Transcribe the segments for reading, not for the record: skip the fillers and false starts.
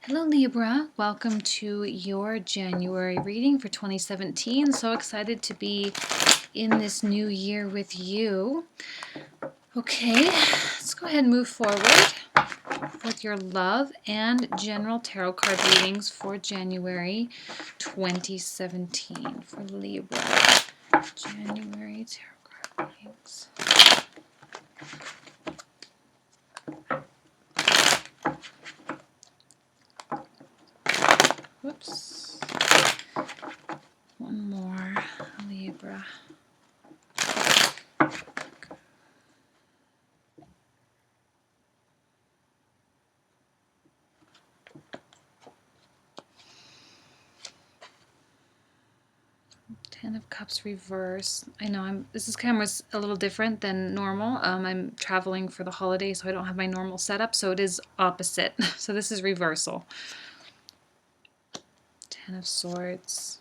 Hello Libra, welcome to your January reading for 2017. So excited to be in this new year with you. Okay, let's go ahead and move forward with your love and general tarot card readings for January 2017 for Libra. January tarot card readings. Whoops. One more, Libra. Ten of Cups reverse. I know this camera's a little different than normal. I'm traveling for the holidays, so I don't have my normal setup, so it is opposite. So this is reversal. Ten of Swords.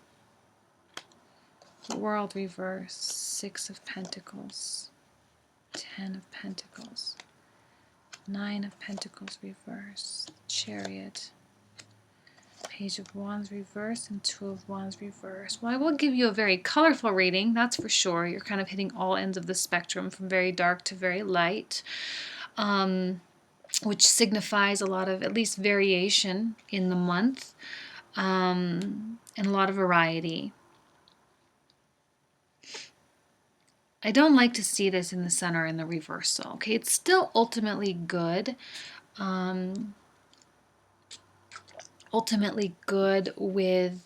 World reverse. Six of Pentacles. Ten of Pentacles. Nine of Pentacles reverse. Chariot. Page of Wands reverse and Two of Wands reverse. Well, I will give you a very colorful reading, that's for sure. You're kind of hitting all ends of the spectrum from very dark to very light, which signifies a lot of at least variation in the month and a lot of variety. I don't like to see this in the center in the reversal. Okay, it's still ultimately good. Ultimately good with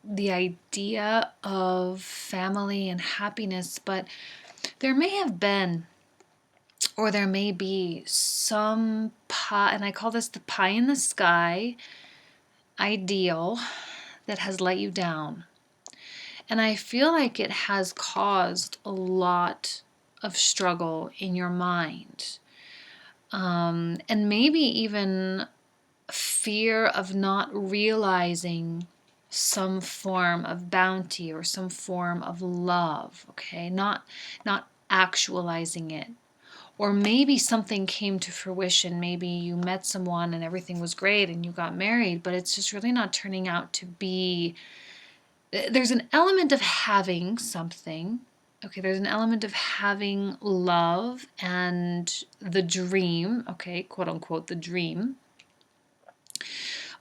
the idea of family and happiness, but there may have been, or there may be, some pie, and I call this the pie in the sky ideal that has let you down. And I feel like it has caused a lot of struggle in your mind. And maybe even fear of not realizing some form of bounty or some form of love, okay? Not actualizing it. Or maybe something came to fruition. Maybe you met someone and everything was great and you got married, but it's just really not turning out to be. There's an element of having something. Okay, there's an element of having love and the dream, okay, quote unquote, the dream.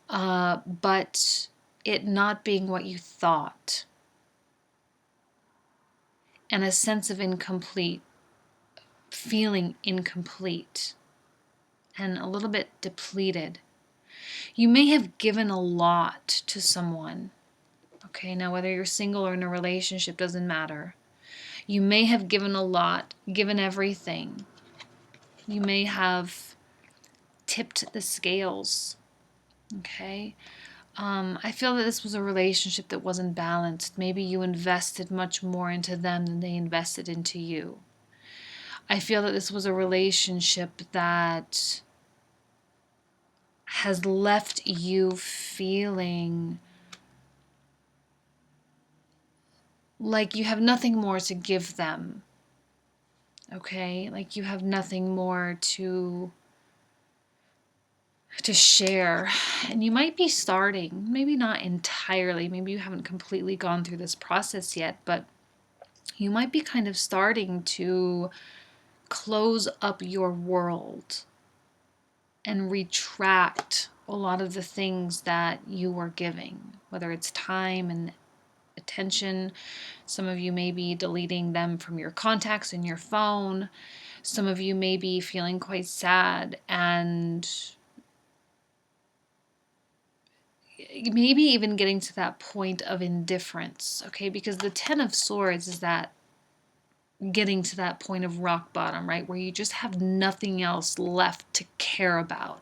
But it not being what you thought. And a sense of feeling incomplete and a little bit depleted. You may have given a lot to someone. Okay, now whether you're single or in a relationship doesn't matter. You may have given a lot, given everything. You may have tipped the scales. Okay? I feel that this was a relationship that wasn't balanced. Maybe you invested much more into them than they invested into you. I feel that this was a relationship that has left you feeling like you have nothing more to give them. Okay? Like you have nothing more to share. And you might be starting, maybe not entirely, maybe you haven't completely gone through this process yet, but you might be kind of starting to close up your world and retract a lot of the things that you were giving, whether it's time and attention. Some of you may be deleting them from your contacts in your phone. Some of you may be feeling quite sad and maybe even getting to that point of indifference, okay? Because the Ten of Swords is that getting to that point of rock bottom, right? Where you just have nothing else left to care about.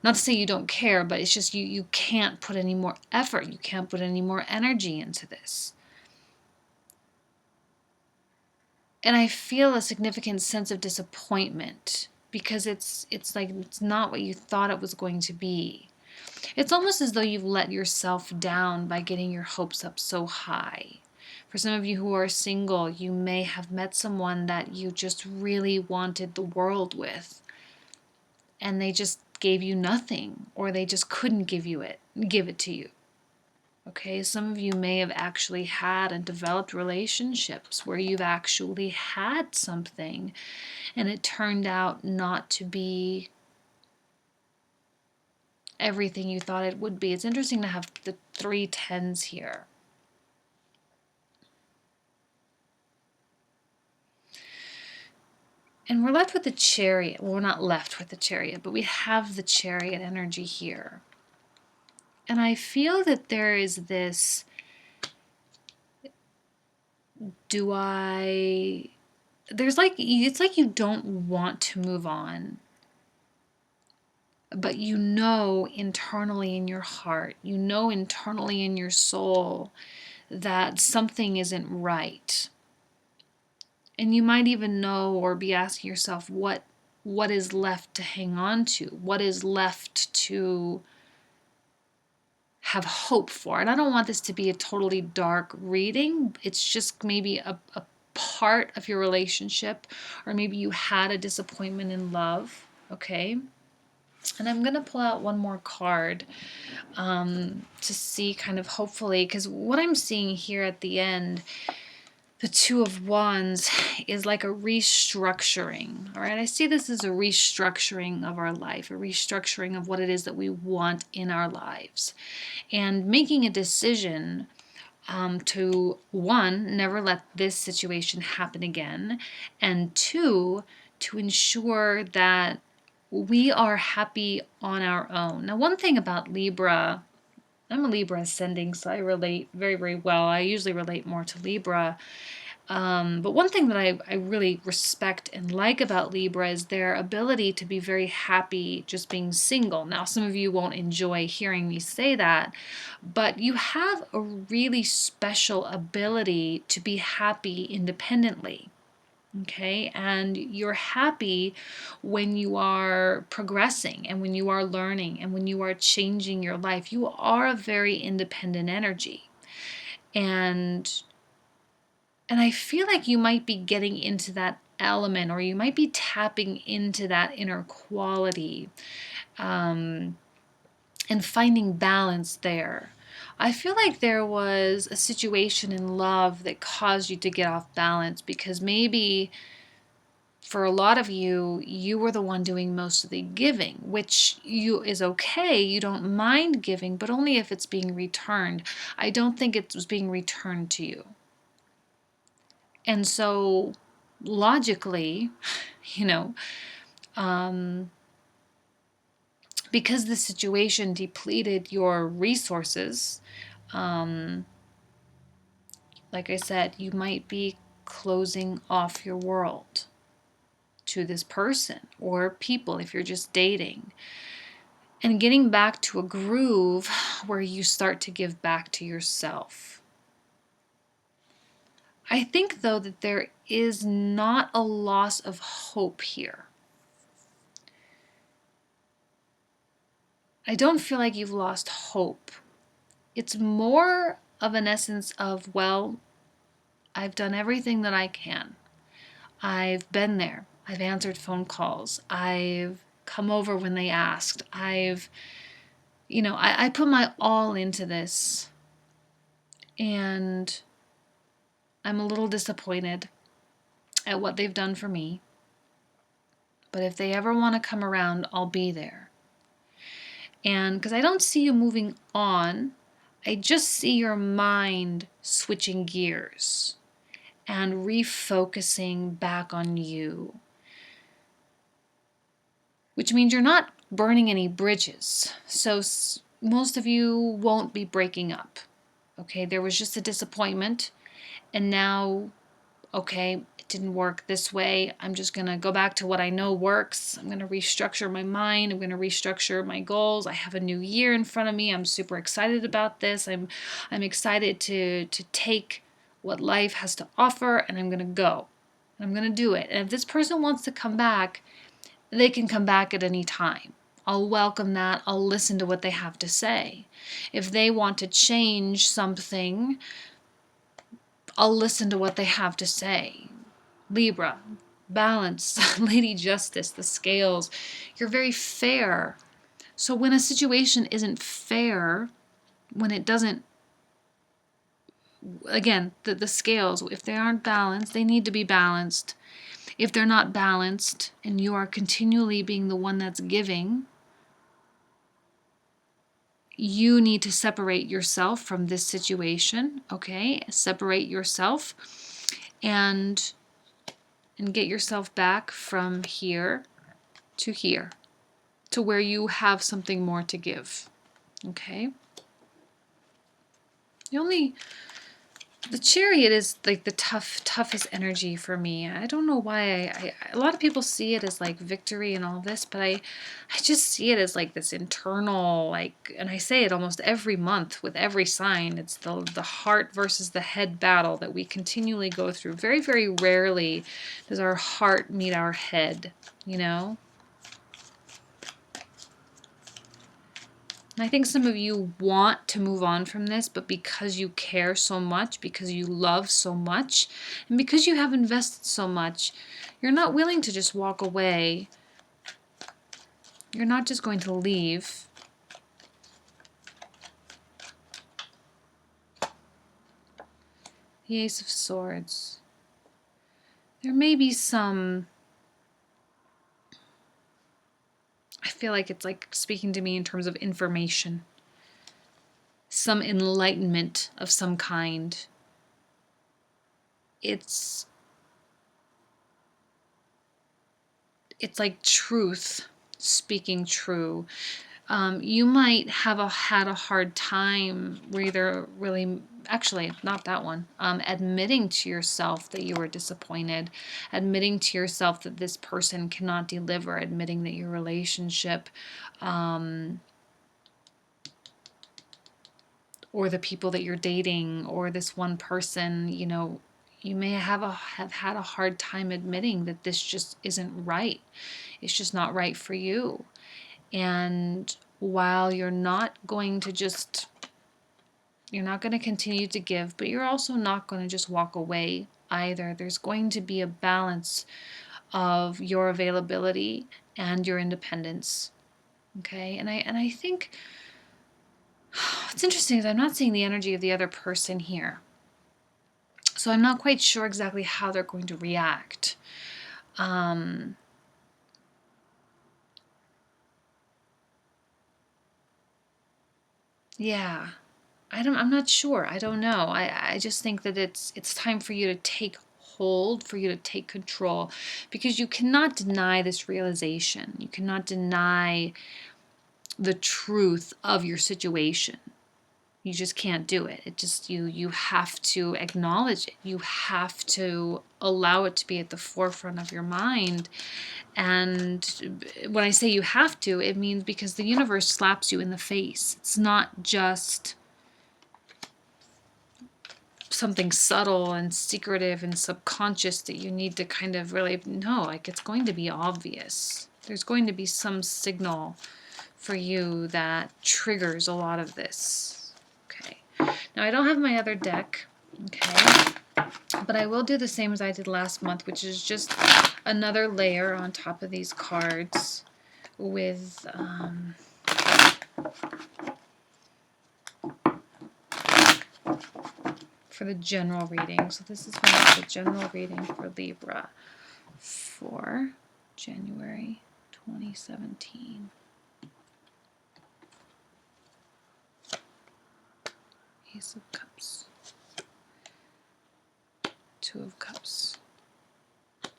Not to say you don't care, but it's just you can't put any more effort. You can't put any more energy into this. And I feel a significant sense of disappointment because it's like it's not what you thought it was going to be. It's almost as though you've let yourself down by getting your hopes up so high. For some of you who are single, you may have met someone that you just really wanted the world with. And they just gave you nothing, or they just couldn't give it to you. Okay, some of you may have actually had and developed relationships where you've actually had something and it turned out not to be everything you thought it would be. It's interesting to have the 3 10s here. And we're left with the Chariot. Well, we're not left with the Chariot, but we have the Chariot energy here. And I feel that there is this, it's like you don't want to move on, but you know internally in your heart, you know internally in your soul that something isn't right. And you might even know or be asking yourself what is left to hang on to, what is left to have hope for. And I don't want this to be a totally dark reading. It's just maybe a part of your relationship, or maybe you had a disappointment in love, okay? And I'm going to pull out one more card to see kind of hopefully, because what I'm seeing here at the end, the Two of Wands, is like a restructuring, all right? I see this as a restructuring of our life, a restructuring of what it is that we want in our lives, and making a decision to, 1, never let this situation happen again, and 2, to ensure that we are happy on our own. Now, one thing about Libra, I'm a Libra ascending, so I relate very, very well. I usually relate more to Libra. But one thing that I really respect and like about Libra is their ability to be very happy just being single. Now, some of you won't enjoy hearing me say that, but you have a really special ability to be happy independently. Okay, and you're happy when you are progressing and when you are learning and when you are changing your life. You are a very independent energy. And I feel like you might be getting into that element, or you might be tapping into that inner quality and finding balance there. I feel like there was a situation in love that caused you to get off balance because maybe for a lot of you, you were the one doing most of the giving, which is okay. You don't mind giving, but only if it's being returned. I don't think it was being returned to you. And so logically, you know, because the situation depleted your resources, like I said, you might be closing off your world to this person or people if you're just dating, and getting back to a groove where you start to give back to yourself. I think, though, that there is not a loss of hope here. I don't feel like you've lost hope. It's more of an essence of, well, I've done everything that I can. I've been there. I've answered phone calls. I've come over when they asked. I put my all into this. And I'm a little disappointed at what they've done for me. But if they ever want to come around, I'll be there. And because I don't see you moving on, I just see your mind switching gears and refocusing back on you, which means you're not burning any bridges. So most of you won't be breaking up. Okay, there was just a disappointment, and now, okay, it didn't work this way. I'm just going to go back to what I know works. I'm going to restructure my mind. I'm going to restructure my goals. I have a new year in front of me. I'm super excited about this. I'm excited to take what life has to offer, and I'm going to go. I'm going to do it. And if this person wants to come back, they can come back at any time. I'll welcome that. I'll listen to what they have to say. If they want to change something, I'll listen to what they have to say. Libra, balance, Lady Justice, the scales. You're very fair So when a situation isn't fair, when it doesn't, again, the scales, if they aren't balanced, they need to be balanced. If they're not balanced and you are continually being the one that's giving, you need to separate yourself from this situation, okay? Separate yourself and get yourself back from here to where you have something more to give, okay? The Chariot is like the toughest energy for me. I don't know why a lot of people see it as like victory and all this, but I just see it as like this internal, like, and I say it almost every month with every sign. It's the heart versus the head battle that we continually go through. Very, very rarely does our heart meet our head, you know? And I think some of you want to move on from this, but because you care so much, because you love so much, and because you have invested so much, you're not willing to just walk away. You're not just going to leave. The Ace of Swords. There may be some... I feel like it's like speaking to me in terms of information. Some enlightenment of some kind. It's like truth speaking true. You might have had a hard time either really, actually, not that one, admitting to yourself that you were disappointed, admitting to yourself that this person cannot deliver, admitting that your relationship or the people that you're dating or this one person, you know, you may have had a hard time admitting that this just isn't right. It's just not right for you. And while you're not going to continue to give, but you're also not going to just walk away either. There's going to be a balance of your availability and your independence. Okay? And I think what's interesting is I'm not seeing the energy of the other person here. So I'm not quite sure exactly how they're going to react. Yeah. I'm not sure. I don't know. I just think that it's time for you to take hold, for you to take control, because you cannot deny this realization. You cannot deny the truth of your situation. You just can't do it. It just you have to acknowledge it. You have to allow it to be at the forefront of your mind. And when I say you have to, it means because the universe slaps you in the face. It's not just something subtle and secretive and subconscious that you need to kind of really know. Like, it's going to be obvious. There's going to be some signal for you that triggers a lot of this. Okay. Now, I don't have my other deck. Okay. But I will do the same as I did last month, which is just another layer on top of these cards with for the general reading. So this is the general reading for Libra for January 2017. Ace of Cups. Two of Cups. The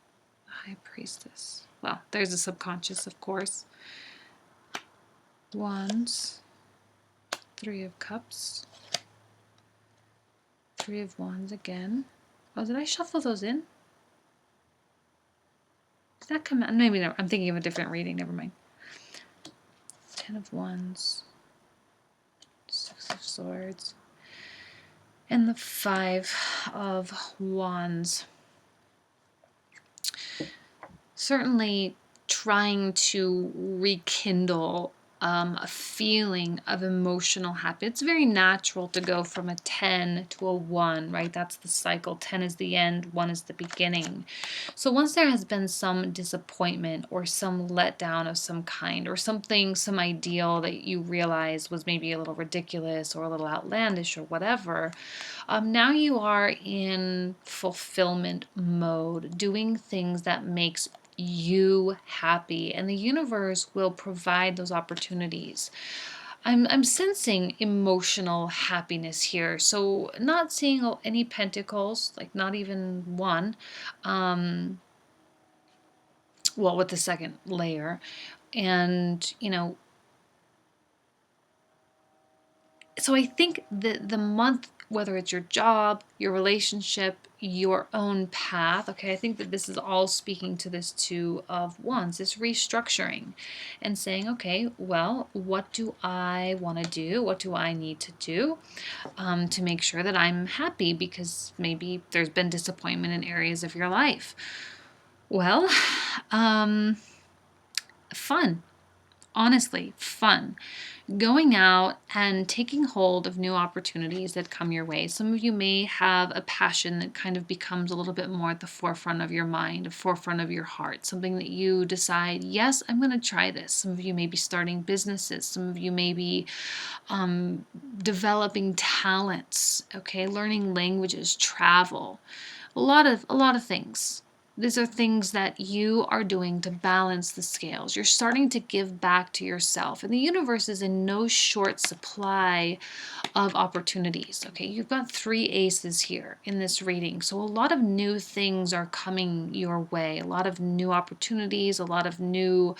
High Priestess. Well, there's the subconscious, of course. Wands. Three of Cups. Three of Wands again. Oh, did I shuffle those in? Did that come out? Maybe no. I'm thinking of a different reading. Never mind. Ten of Wands. Six of Swords. And the Five of Wands. Certainly trying to rekindle a feeling of emotional happiness. It's very natural to go from a 10 to a 1, right? That's the cycle. 10 is the end, 1 is the beginning. So once there has been some disappointment or some letdown of some kind, or something, some ideal that you realize was maybe a little ridiculous or a little outlandish or whatever, now you are in fulfillment mode, doing things that makes you happy, and the universe will provide those opportunities. I'm sensing emotional happiness here. So not seeing any pentacles, like not even one. Um, well, with the second layer. And, so I think that the month, whether it's your job, your relationship, your own path, okay, I think that this is all speaking to this Two of Wands, this restructuring and saying, okay, well, what do I want to do? What do I need to do to make sure that I'm happy? Because maybe there's been disappointment in areas of your life. Well, fun. Honestly, fun. Going out and taking hold of new opportunities that come your way. Some of you may have a passion that kind of becomes a little bit more at the forefront of your mind, the forefront of your heart, something that you decide, yes, I'm going to try this. Some of you may be starting businesses. Some of you may be developing talents, okay, learning languages, travel, a lot of things. These are things that you are doing to balance the scales. You're starting to give back to yourself. And the universe is in no short supply of opportunities. Okay, you've got 3 aces here in this reading. So a lot of new things are coming your way. A lot of new opportunities, a lot of new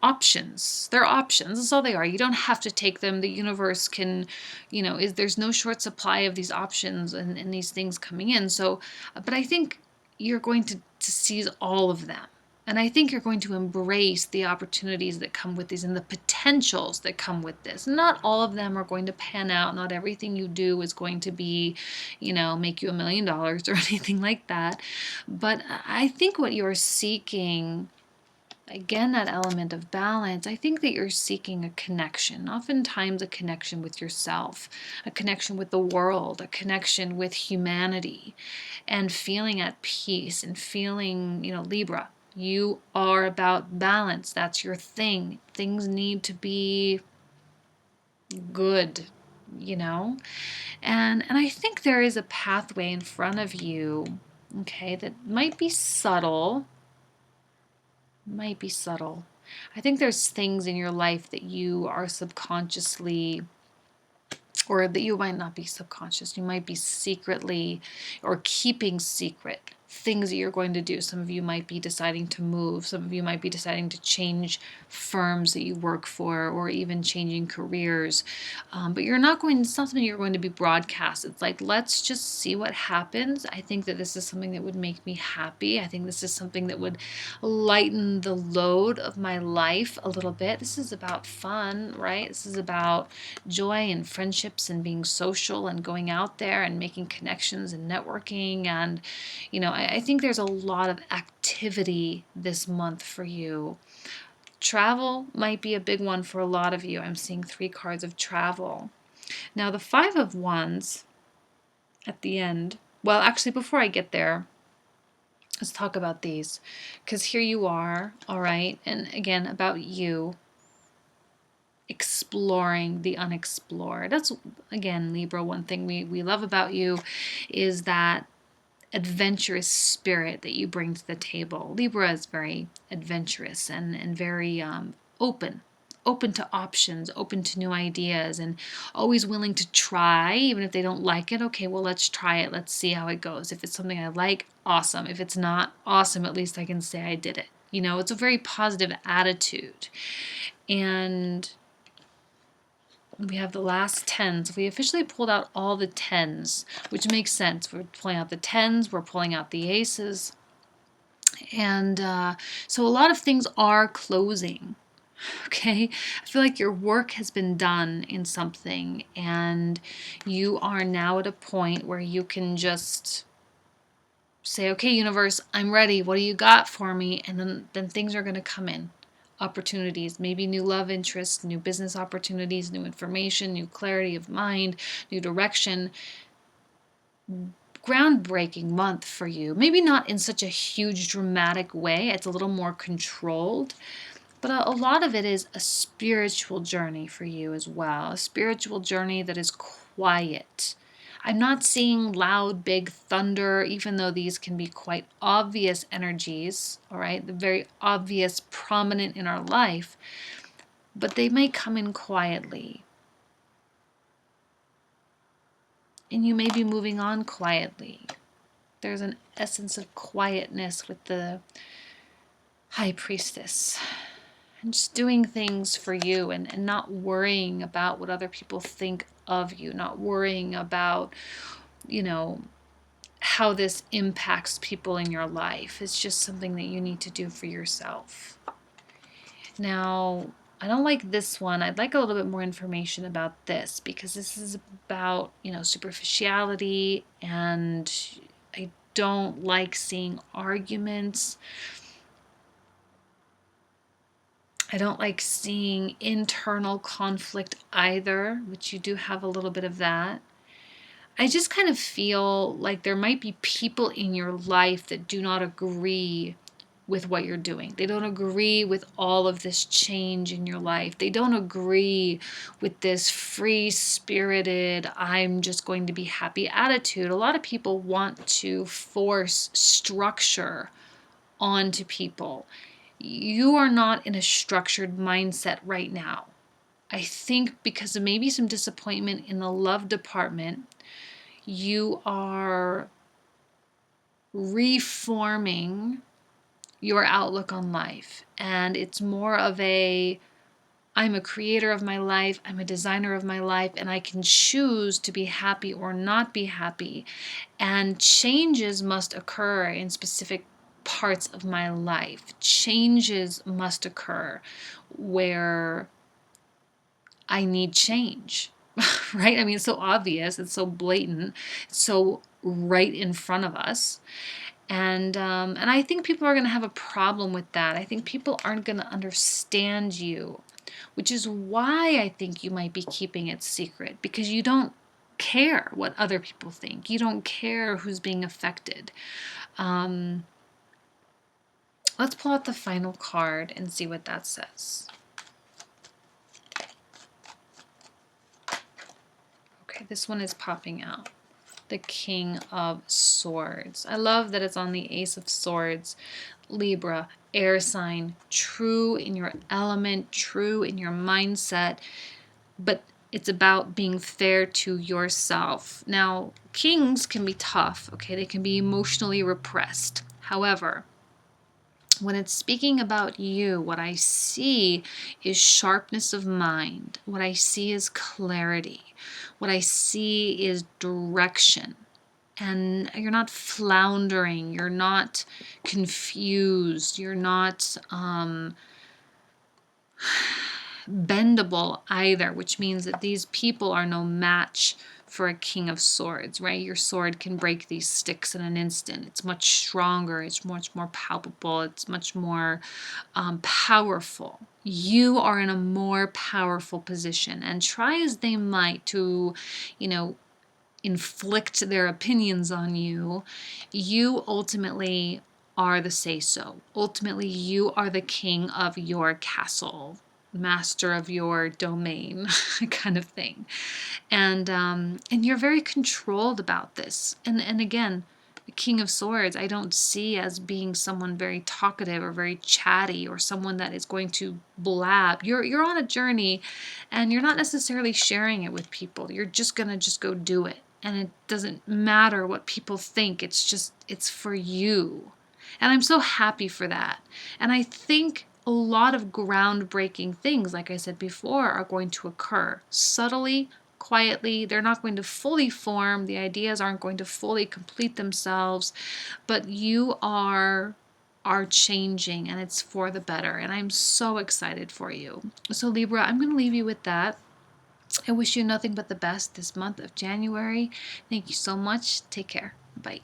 options. They're options. That's all they are. You don't have to take them. The universe can, there's no short supply of these options and these things coming in. So, but I think you're going to seize all of them. And I think you're going to embrace the opportunities that come with these and the potentials that come with this. Not all of them are going to pan out. Not everything you do is going to be, make you $1 million or anything like that. But I think what you're seeking, again, that element of balance, I think that you're seeking a connection, oftentimes a connection with yourself, a connection with the world, a connection with humanity, and feeling at peace and feeling, Libra, you are about balance. That's your thing. Things need to be good, and I think there is a pathway in front of you, okay, that might be subtle. I think there's things in your life that you are subconsciously, or that you might not be subconscious, you might be secretly or keeping secret things that you're going to do. Some of you might be deciding to move. Some of you might be deciding to change firms that you work for, or even changing careers. But it's not something you're going to be broadcast. It's like, let's just see what happens. I think that this is something that would make me happy. I think this is something that would lighten the load of my life a little bit. This is about fun, right? This is about joy and friendships and being social and going out there and making connections and networking. And, I think there's a lot of activity this month for you. Travel might be a big one for a lot of you. I'm seeing 3 cards of travel. Now, the 5 of Wands at the end, well, actually, before I get there, let's talk about these, because here you are, all right, and again, about you exploring the unexplored. That's, again, Libra, one thing we love about you is that adventurous spirit that you bring to the table. Libra is very adventurous and very open to options, open to new ideas, and always willing to try, even if they don't like it. Okay, well, let's try it. Let's see how it goes. If it's something I like, awesome. If it's not, awesome. At least I can say I did it. It's a very positive attitude. And we have the last tens. We officially pulled out all the tens, which makes sense. We're pulling out the tens, we're pulling out the aces. And so a lot of things are closing. Okay, I feel like your work has been done in something, and you are now at a point where you can just say, okay, universe, I'm ready. What do you got for me? And then things are going to come in. Opportunities, maybe new love interests, new business opportunities, new information, new clarity of mind, new direction. Groundbreaking month for you. Maybe not in such a huge dramatic way. It's a little more controlled. But a lot of it is a spiritual journey for you as well. A spiritual journey that is quiet. I'm not seeing loud, big thunder, even though these can be quite obvious energies, all right? They're very obvious, prominent in our life, but they may come in quietly. And you may be moving on quietly. There's an essence of quietness with the High Priestess. And just doing things for you and not worrying about what other people think of you, not worrying about, how this impacts people in your life. It's just something that you need to do for yourself. Now, I don't like this one. I'd like a little bit more information about this because this is about, superficiality, and I don't like seeing arguments. I don't like seeing internal conflict either, which you do have a little bit of that. I just kind of feel like there might be people in your life that do not agree with what you're doing. They don't agree with all of this change in your life. They don't agree with this free-spirited, I'm just going to be happy attitude. A lot of people want to force structure onto people. You are not in a structured mindset right now. I think because of maybe some disappointment in the love department, you are reforming your outlook on life. And it's more of I'm a creator of my life, I'm a designer of my life, and I can choose to be happy or not be happy. And changes must occur in specific parts of my life. Changes must occur where I need change, right? I mean, it's so obvious, it's so blatant, it's so right in front of us. And I think people are going to have a problem with that. I think people aren't going to understand you, which is why I think you might be keeping it secret, because you don't care what other people think. You don't care who's being affected. Let's pull out the final card and see what that says. Okay, this one is popping out. The King of Swords. I love that it's on the Ace of Swords. Libra, air sign, true in your element, true in your mindset, but it's about being fair to yourself. Now, kings can be tough, okay? They can be emotionally repressed. However, when it's speaking about you, what I see is sharpness of mind. What I see is clarity. What I see is direction. And you're not floundering. You're not confused. You're not bendable either, which means that these people are no match for a King of Swords, right? Your sword can break these sticks in an instant. It's much stronger. It's much more palpable. It's much more powerful. You are in a more powerful position, and try as they might to, inflict their opinions on you, you ultimately are the say-so. Ultimately, you are the king of your castle, master of your domain, kind of thing. And you're very controlled about this. And again, the King of Swords, I don't see as being someone very talkative or very chatty or someone that is going to blab. You're on a journey, and you're not necessarily sharing it with people. You're just gonna go do it. And it doesn't matter what people think. It's for you. And I'm so happy for that. And I think a lot of groundbreaking things, like I said before, are going to occur subtly, quietly. They're not going to fully form. The ideas aren't going to fully complete themselves, but you are changing, and it's for the better. And I'm so excited for you. So Libra, I'm going to leave you with that. I wish you nothing but the best this month of January. Thank you so much. Take care. Bye.